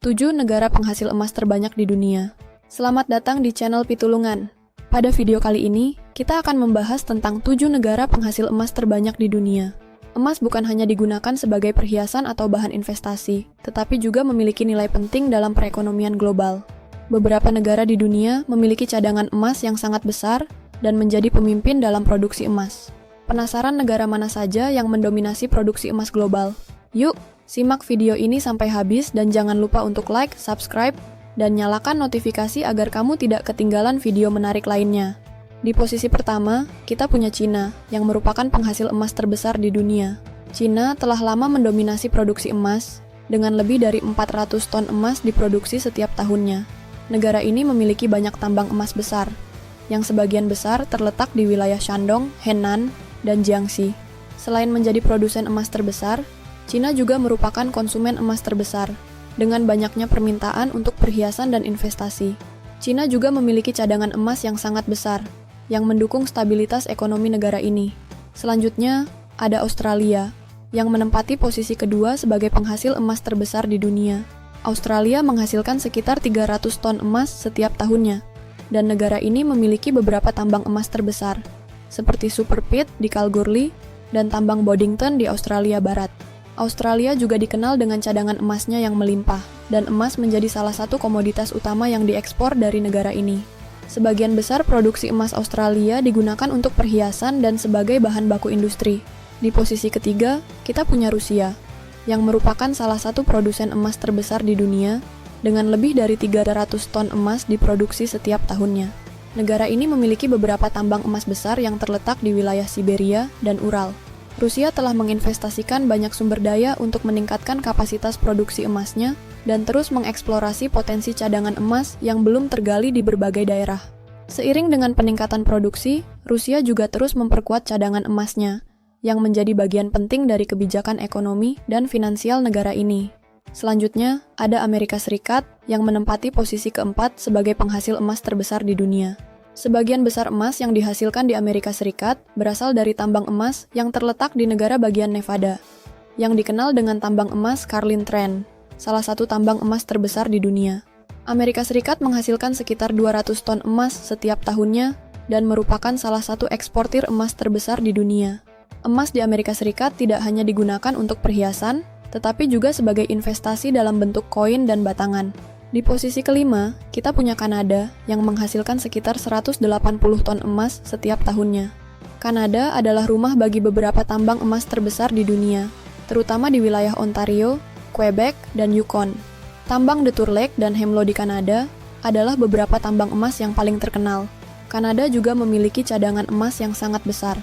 7 negara penghasil emas terbanyak di dunia. Selamat datang di channel Pitulungan. Pada video kali ini, kita akan membahas tentang 7 negara penghasil emas terbanyak di dunia. Emas bukan hanya digunakan sebagai perhiasan atau bahan investasi, tetapi juga memiliki nilai penting dalam perekonomian global. Beberapa negara di dunia memiliki cadangan emas yang sangat besar dan menjadi pemimpin dalam produksi emas. Penasaran negara mana saja yang mendominasi produksi emas global? Yuk, simak video ini sampai habis dan jangan lupa untuk like, subscribe, dan nyalakan notifikasi agar kamu tidak ketinggalan video menarik lainnya. Di posisi pertama, kita punya Cina, yang merupakan penghasil emas terbesar di dunia. Cina telah lama mendominasi produksi emas, dengan lebih dari 400 ton emas diproduksi setiap tahunnya. Negara ini memiliki banyak tambang emas besar, yang sebagian besar terletak di wilayah Shandong, Henan, dan Jiangxi. Selain menjadi produsen emas terbesar, Cina juga merupakan konsumen emas terbesar, dengan banyaknya permintaan untuk perhiasan dan investasi. Cina juga memiliki cadangan emas yang sangat besar, yang mendukung stabilitas ekonomi negara ini. Selanjutnya, ada Australia, yang menempati posisi kedua sebagai penghasil emas terbesar di dunia. Australia menghasilkan sekitar 300 ton emas setiap tahunnya, dan negara ini memiliki beberapa tambang emas terbesar, seperti Super Pit di Kalgoorlie dan tambang Boddington di Australia Barat. Australia juga dikenal dengan cadangan emasnya yang melimpah, dan emas menjadi salah satu komoditas utama yang diekspor dari negara ini. Sebagian besar produksi emas Australia digunakan untuk perhiasan dan sebagai bahan baku industri. Di posisi ketiga, kita punya Rusia, yang merupakan salah satu produsen emas terbesar di dunia, dengan lebih dari 300 ton emas diproduksi setiap tahunnya. Negara ini memiliki beberapa tambang emas besar yang terletak di wilayah Siberia dan Ural. Rusia telah menginvestasikan banyak sumber daya untuk meningkatkan kapasitas produksi emasnya dan terus mengeksplorasi potensi cadangan emas yang belum tergali di berbagai daerah. Seiring dengan peningkatan produksi, Rusia juga terus memperkuat cadangan emasnya, yang menjadi bagian penting dari kebijakan ekonomi dan finansial negara ini. Selanjutnya, ada Amerika Serikat yang menempati posisi keempat sebagai penghasil emas terbesar di dunia. Sebagian besar emas yang dihasilkan di Amerika Serikat berasal dari tambang emas yang terletak di negara bagian Nevada, yang dikenal dengan tambang emas Carlin Trend, salah satu tambang emas terbesar di dunia. Amerika Serikat menghasilkan sekitar 200 ton emas setiap tahunnya dan merupakan salah satu eksportir emas terbesar di dunia. Emas di Amerika Serikat tidak hanya digunakan untuk perhiasan, tetapi juga sebagai investasi dalam bentuk koin dan batangan. Di posisi kelima, kita punya Kanada yang menghasilkan sekitar 180 ton emas setiap tahunnya. Kanada adalah rumah bagi beberapa tambang emas terbesar di dunia, terutama di wilayah Ontario, Quebec, dan Yukon. Tambang Detour Lake dan Hemlo di Kanada adalah beberapa tambang emas yang paling terkenal. Kanada juga memiliki cadangan emas yang sangat besar,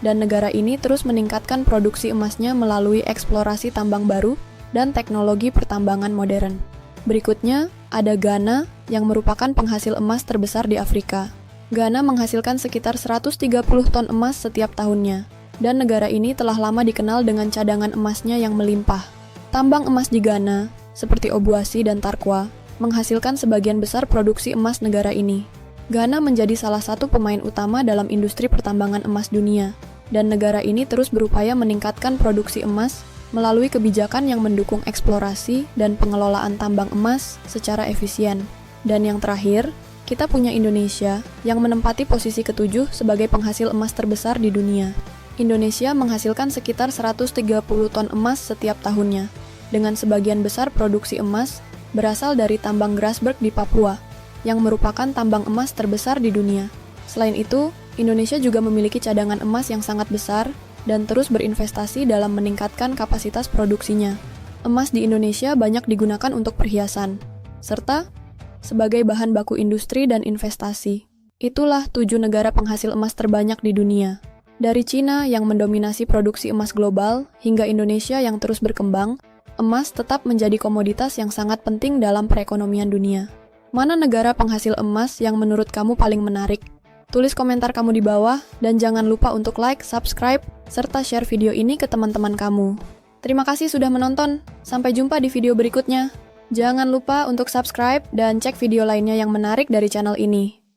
dan negara ini terus meningkatkan produksi emasnya melalui eksplorasi tambang baru dan teknologi pertambangan modern. Berikutnya, ada Ghana yang merupakan penghasil emas terbesar di Afrika. Ghana menghasilkan sekitar 130 ton emas setiap tahunnya, dan negara ini telah lama dikenal dengan cadangan emasnya yang melimpah. Tambang emas di Ghana, seperti Obuasi dan Tarkwa, menghasilkan sebagian besar produksi emas negara ini. Ghana menjadi salah satu pemain utama dalam industri pertambangan emas dunia, dan negara ini terus berupaya meningkatkan produksi emas melalui kebijakan yang mendukung eksplorasi dan pengelolaan tambang emas secara efisien. Dan yang terakhir, kita punya Indonesia yang menempati posisi ketujuh sebagai penghasil emas terbesar di dunia. Indonesia menghasilkan sekitar 130 ton emas setiap tahunnya, dengan sebagian besar produksi emas berasal dari tambang Grasberg di Papua, yang merupakan tambang emas terbesar di dunia. Selain itu, Indonesia juga memiliki cadangan emas yang sangat besar dan terus berinvestasi dalam meningkatkan kapasitas produksinya. Emas di Indonesia banyak digunakan untuk perhiasan, serta sebagai bahan baku industri dan investasi. Itulah 7 negara penghasil emas terbanyak di dunia. Dari Cina yang mendominasi produksi emas global, hingga Indonesia yang terus berkembang, emas tetap menjadi komoditas yang sangat penting dalam perekonomian dunia. Mana negara penghasil emas yang menurut kamu paling menarik? Tulis komentar kamu di bawah, dan jangan lupa untuk like, subscribe, serta share video ini ke teman-teman kamu. Terima kasih sudah menonton, sampai jumpa di video berikutnya. Jangan lupa untuk subscribe dan cek video lainnya yang menarik dari channel ini.